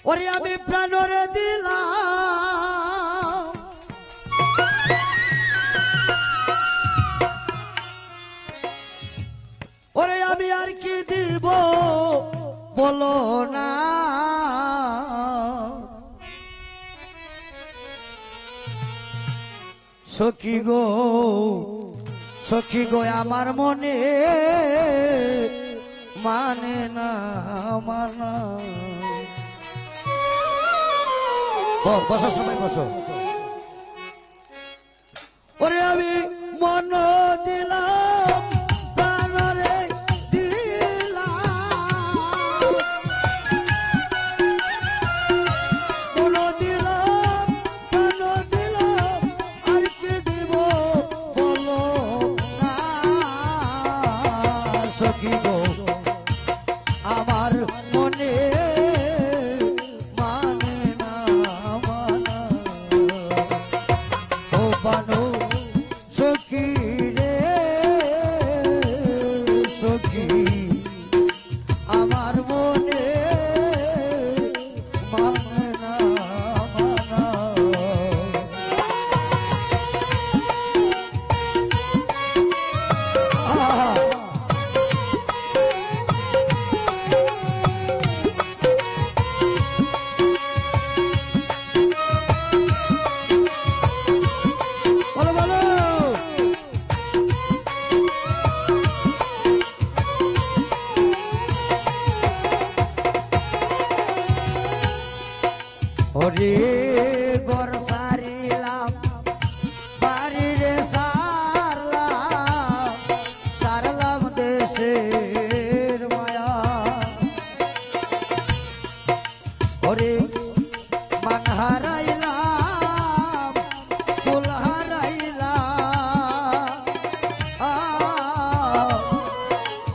ওরে আমি প্রাণরে দিলাম ওরে আমি আর কি দিব বলো না সখী গো আমার মনে মানে না মানা বসো সবাই বসো ওরে আমি মন দিলাম প্রাণরে দিলাম মন দিলাম প্রাণ দিলাম আর কি দিব বলো না সখী গো আমার মনে ওরে গর সারিলাম বাড়ি রে সারলাম দেশের মায়া ওরে মান হারাইলাম কুল হারাইলাম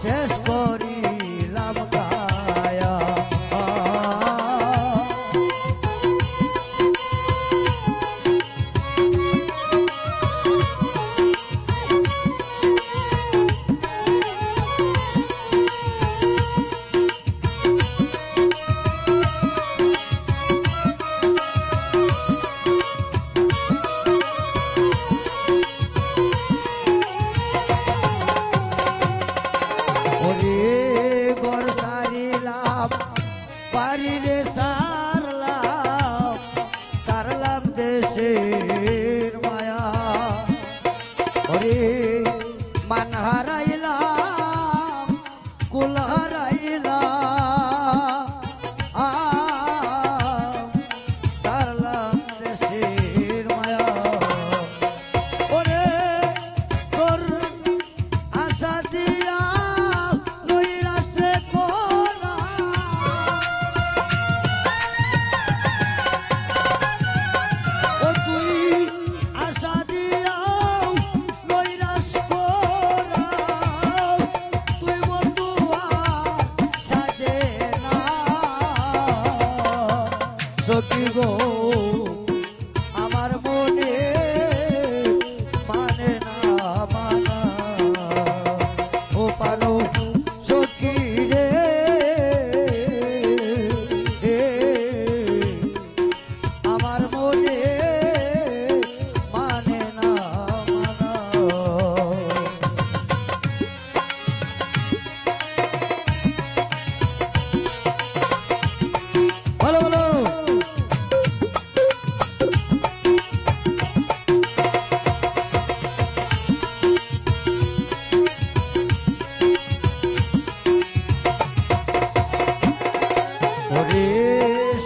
শেষ করিলাম গায়া গর সারিলাম বাড়ি রে সারলাম দেশের মায়া ওরে মান হারাইলাম কুল হারাইলাম সারলাম দেশের মায়া ওরে তোর আশা দিয়া সখী গো আমার মনে মানে না মানা ও পানো সখী রে আমার মনে মানে না মানা বলো বলো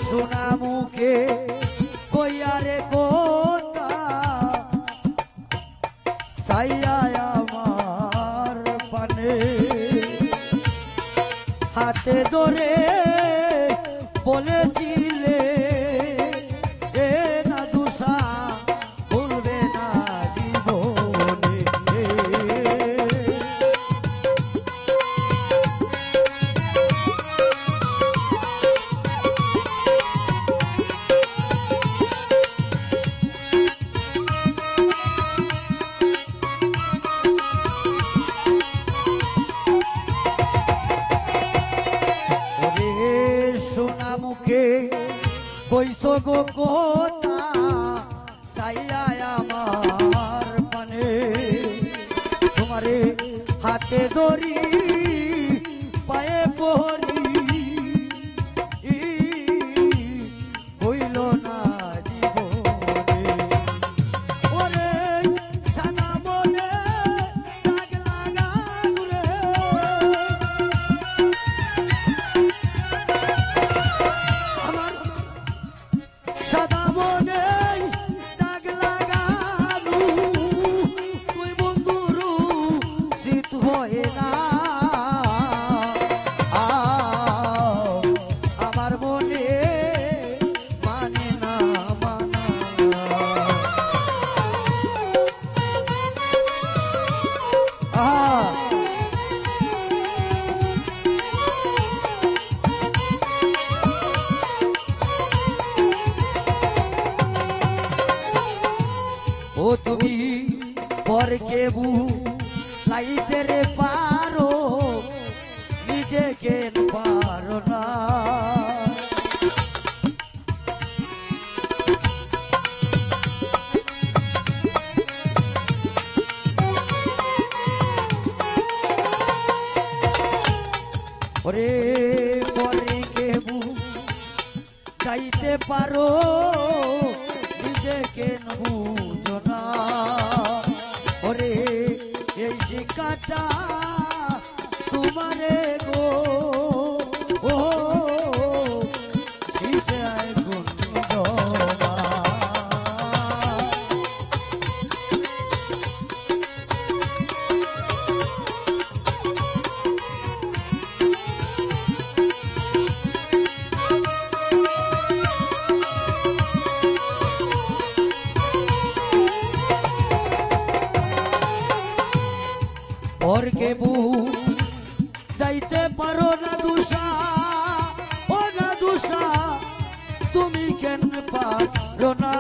সোনা মুখে কইয়ারে কোতা সাইয়া আমার পানে হাতে ধরে বলেছিলে এ না দুসা ভুলবে না জীবনে রে কইছো গো কথা সাইয়া আমার পানে তোমারে হাতে ধরি পায়ে পড়ি হইল না জীবনে ওরে সাদা মনে দাগ লাগানো রে আমার সাদা মনে দাগ লাগানো তুই বন্ধুরু শীত হয়ে না আমার মনে মানে না মানা ও তুমি পরকে লাইতে রে পারো নিজেকে পারো না ওরে পরকে চাইতে পারো নিজেকে বুঝো না ওরে এই শিক্ষাটা তোমারে গো ও শিখায় গুঞ্জনা পরকে যাইতে পারো না দুষা ও না দুষা তুমি কেন পারো না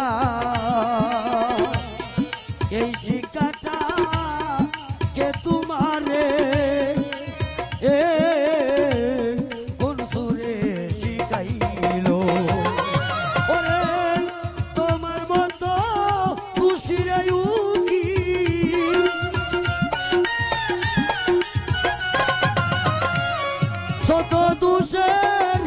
এই শিক্ষাটা কে তোমারে কোন সুরে শিখাইলো ওরে তোমার মতো খুশিরে শত দুষের